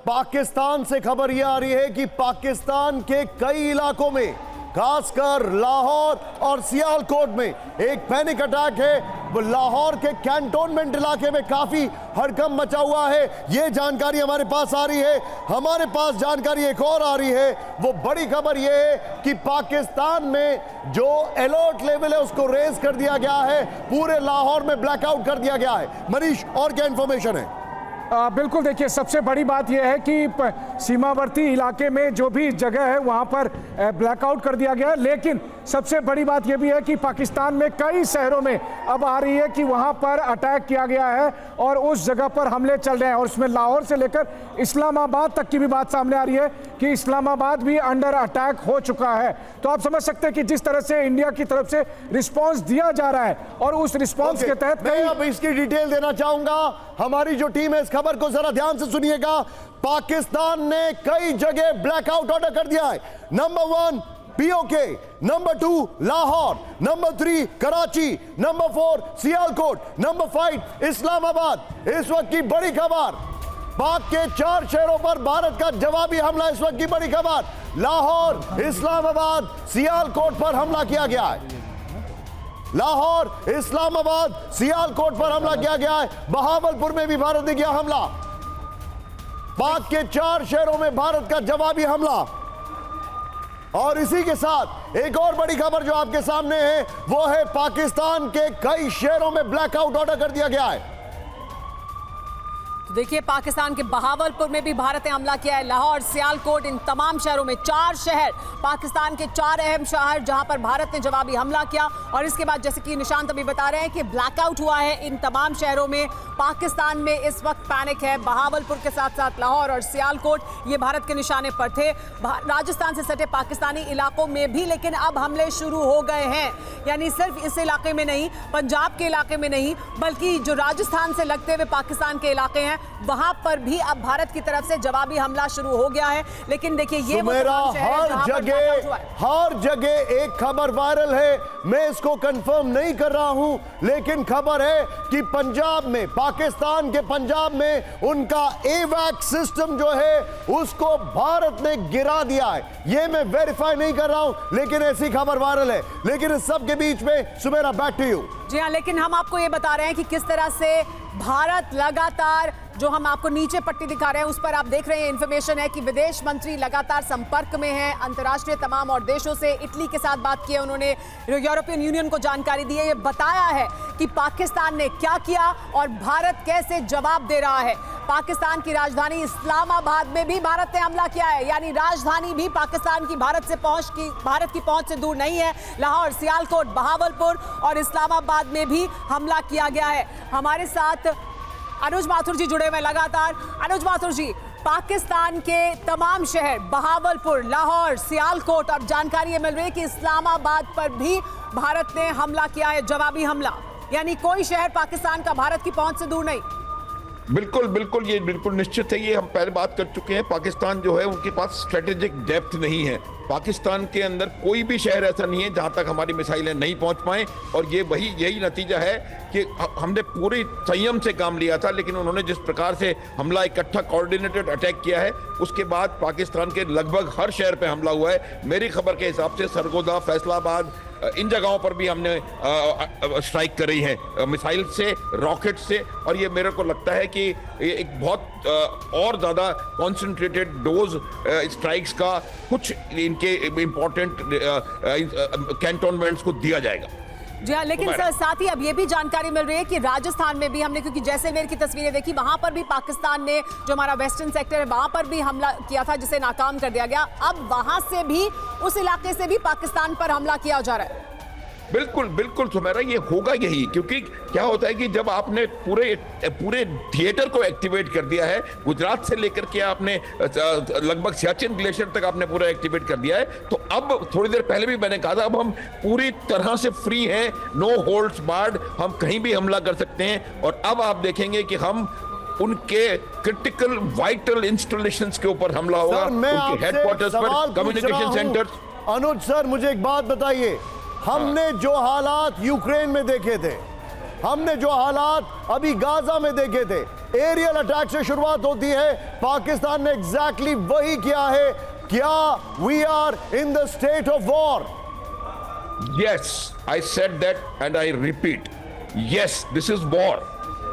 पाकिस्तान से खबर यह आ रही है कि पाकिस्तान के कई इलाकों में, खासकर लाहौर और सियालकोट में एक पैनिक अटैक है। लाहौर के कैंटोनमेंट इलाके में काफी हड़कंप मचा हुआ है, यह जानकारी हमारे पास आ रही है। हमारे पास जानकारी एक और आ रही है, वो बड़ी खबर यह है कि पाकिस्तान में जो अलर्ट लेवल है उसको रेज कर दिया गया है, पूरे लाहौर में ब्लैकआउट कर दिया गया है। मनीष, और क्या इंफॉर्मेशन है? बिल्कुल, देखिए सबसे बड़ी बात यह है कि सीमावर्ती इलाके में जो भी जगह है वहां पर ब्लैकआउट कर दिया गया है। लेकिन सबसे बड़ी बात यह भी है कि पाकिस्तान में कई शहरों में अब आ रही है कि वहां पर अटैक किया गया है और उस जगह पर हमले चल रहे हैं, और उसमें लाहौर से लेकर इस्लामाबाद तक की भी बात सामने आ रही है कि इस्लामाबाद भी अंडर अटैक हो चुका है। तो आप समझ सकते हैं कि जिस तरह से इंडिया की तरफ से रिस्पॉन्स दिया जा रहा है, और उस रिस्पॉन्स के तहत मैं अब इसकी डिटेल देना चाहूंगा। हमारी जो टीम है, इस खबर को जरा ध्यान से सुनिएगा। पाकिस्तान ने कई जगह ब्लैकआउट ऑर्डर कर दिया है। Number 1 PoK, number 2 Lahore, number 3 Karachi, number 4 Sialkot, number 5 Islamabad. इस वक्त की बड़ी खबर, पाक के 4 शहरों पर भारत का जवाबी हमला। इस वक्त की बड़ी खबर, लाहौर, इस्लामाबाद, सियालकोट पर हमला किया गया है। लाहौर, इस्लामाबाद, सियालकोट पर हमला किया गया है। बहावलपुर में भी भारत ने किया हमला। पाक के 4 शहरों में भारत का जवाबी हमला। और इसी के साथ एक और बड़ी खबर जो आपके सामने है, वो है पाकिस्तान के कई शहरों में ब्लैकआउट ऑर्डर कर दिया गया है। तो देखिए, पाकिस्तान के बहावलपुर में भी भारत ने हमला किया है। लाहौर, सियालकोट, इन तमाम शहरों में 4 शहर, पाकिस्तान के 4 अहम शहर जहां पर भारत ने जवाबी हमला किया। और इसके बाद जैसे कि निशांत अभी बता रहे हैं कि ब्लैकआउट हुआ है इन तमाम शहरों में। पाकिस्तान में इस वक्त पैनिक है। बहावलपुर के साथ साथ लाहौर और सियालकोट ये भारत के निशाने पर थे। राजस्थान से सटे पाकिस्तानी इलाकों में भी लेकिन अब हमले शुरू हो गए हैं। यानी सिर्फ इस इलाके में नहीं, पंजाब के इलाके में नहीं, बल्कि जो राजस्थान से लगते हुए पाकिस्तान के इलाके हैं वहां पर भी अब भारत की तरफ से जवाबी हमला शुरू हो गया है। लेकिन देखिए, ये हर जगह एक खबर वायरल है। मैं इसको कंफर्म नहीं कर रहा हूं, लेकिन खबर है कि पंजाब में, पाकिस्तान के पंजाब में उनका एवैक सिस्टम जो है उसको भारत ने गिरा दिया है। यह मैं वेरीफाई नहीं कर रहा हूं, लेकिन ऐसी खबर वायरल है। लेकिन इस सब के बीच में सुमेरा, बैक टू यू। जी हाँ, लेकिन हम आपको ये बता रहे हैं कि किस तरह से भारत लगातार, जो हम आपको नीचे पट्टी दिखा रहे हैं उस पर आप देख रहे हैं, इंफॉर्मेशन है कि विदेश मंत्री लगातार संपर्क में है अंतर्राष्ट्रीय तमाम और देशों से। इटली के साथ बात की है उन्होंने, यूरोपियन यूनियन को जानकारी दी है, ये बताया है कि पाकिस्तान ने क्या किया और भारत कैसे जवाब दे रहा है। पाकिस्तान की राजधानी इस्लामाबाद में भी भारत ने हमला किया है, यानी राजधानी भी पाकिस्तान की भारत की पहुंच से दूर नहीं है। लाहौर, सियालकोट, बहावलपुर और इस्लामाबाद में भी हमला किया गया है। हमारे साथ अनुज माथुर जी जुड़े हुए लगातार। अनुज माथुर जी, पाकिस्तान के तमाम शहर, बहावलपुर, लाहौर, सियालकोट, अब जानकारी ये मिल रही है कि इस्लामाबाद पर भी भारत ने हमला किया है, जवाबी हमला। यानी कोई शहर पाकिस्तान का भारत की पहुंच से दूर नहीं। बिल्कुल बिल्कुल, ये बिल्कुल निश्चित है। ये हम पहले बात कर चुके हैं। पाकिस्तान जो है उनके पास स्ट्रेटेजिक डेप्थ नहीं है। पाकिस्तान के अंदर कोई भी शहर ऐसा नहीं है जहां तक हमारी मिसाइलें नहीं पहुंच पाए, और ये यही नतीजा है कि हमने पूरी संयम से काम लिया था, लेकिन उन्होंने जिस प्रकार से हमला, इकट्ठा कोऑर्डिनेटेड अटैक किया है, उसके बाद पाकिस्तान के लगभग हर शहर पे हमला हुआ है। मेरी खबर के हिसाब से सरगोदा, फैसलाबाद, इन जगहों पर भी हमने स्ट्राइक करी है मिसाइल से, रॉकेट से। और ये मेरे को लगता है कि एक बहुत और ज़्यादा कॉन्सेंट्रेटेड डोज स्ट्राइक्स का कुछ इनके इम्पोर्टेंट कैंटोनमेंट्स को दिया जाएगा। जी हाँ, लेकिन सर साथ ही अब ये भी जानकारी मिल रही है कि राजस्थान में भी हमने, क्योंकि जैसलमेर की तस्वीरें देखी, वहां पर भी पाकिस्तान ने, जो हमारा वेस्टर्न सेक्टर है वहां पर भी हमला किया था जिसे नाकाम कर दिया गया। अब वहां से भी, उस इलाके से भी पाकिस्तान पर हमला किया जा रहा है। बिल्कुल बिल्कुल सुमेरा, ये होगा यही, क्योंकि क्या होता है कि जब आपने पूरे थिएटर को एक्टिवेट कर दिया है, गुजरात से लेकर के आपने लगभग सियाचिन ग्लेशियर तक आपने पूरा एक्टिवेट कर दिया है, तो अब थोड़ी देर पहले भी मैंने कहा था, अब हम पूरी तरह से फ्री हैं, नो होल्ड्स बार्ड, हम कहीं भी हमला कर सकते हैं। और अब आप देखेंगे कि हम उनके क्रिटिकल वाइटल इंस्टॉलेशंस के ऊपर हमला होगा, उनके हेडक्वार्टर्स पर, कम्युनिकेशन सेंटर्स। अनुज सर, मुझे एक बात बताइए, हमने जो हालात यूक्रेन में देखे थे, हमने जो हालात अभी गाजा में देखे थे, एरियल अटैक से शुरुआत होती है, पाकिस्तान ने एग्जैक्टली वही किया है। क्या we are in the state of war? Yes, I said that and I repeat. Yes, this is war.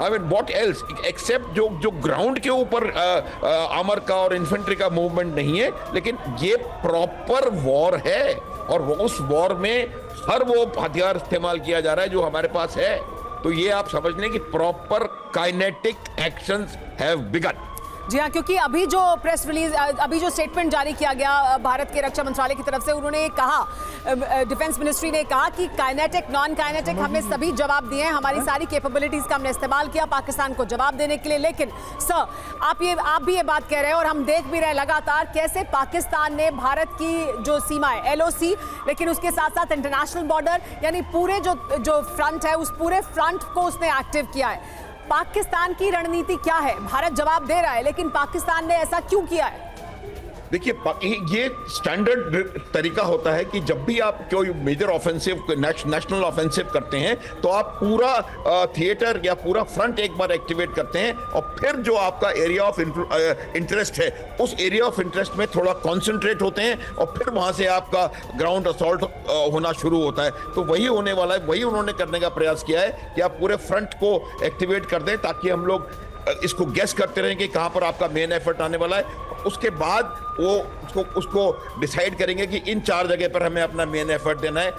I mean, what else? Except जो ग्राउंड के ऊपर आर्मर का और इन्फेंट्री का मूवमेंट नहीं है, लेकिन ये प्रॉपर वॉर है और उस वॉर में हर वो हथियार इस्तेमाल किया जा रहा है जो हमारे पास है। तो ये आप समझ लें कि proper kinetic actions have begun. जी हाँ, क्योंकि अभी जो प्रेस रिलीज, अभी जो स्टेटमेंट जारी किया गया भारत के रक्षा मंत्रालय की तरफ से, उन्होंने कहा, डिफेंस मिनिस्ट्री ने कहा कि काइनेटिक, नॉन काइनेटिक हमने सभी जवाब दिए हैं, हमारी सारी कैपेबिलिटीज का हमने इस्तेमाल किया पाकिस्तान को जवाब देने के लिए। लेकिन सर, आप भी ये बात कह रहे हैं और हम देख भी रहे हैं लगातार कैसे पाकिस्तान ने भारत की जो सीमा है LOC, लेकिन उसके साथ साथ इंटरनेशनल बॉर्डर, यानी पूरे जो फ्रंट है, उस पूरे फ्रंट को उसने एक्टिव किया है। पाकिस्तान की रणनीति क्या है? भारत जवाब दे रहा है, लेकिन पाकिस्तान ने ऐसा क्यों किया है? देखिए, ये स्टैंडर्ड तरीका होता है कि जब भी आप कोई मेजर ऑफेंसिव, नेशनल ऑफेंसिव करते हैं, तो आप पूरा थिएटर या पूरा फ्रंट एक बार एक्टिवेट करते हैं और फिर जो आपका एरिया ऑफ इंटरेस्ट है, उस एरिया ऑफ इंटरेस्ट में थोड़ा कॉन्सेंट्रेट होते हैं और फिर वहां से आपका ग्राउंड असॉल्ट होना शुरू होता है। तो वही होने वाला है, वही उन्होंने करने का प्रयास किया है कि आप पूरे फ्रंट को एक्टिवेट कर दें, ताकि हम लोग इसको गेस करते रहें कि कहां पर आपका मेन एफर्ट आने वाला है। उसके बाद वो उसको डिसाइड करेंगे कि इन 4 जगह पर हमें अपना मेन एफर्ट देना है।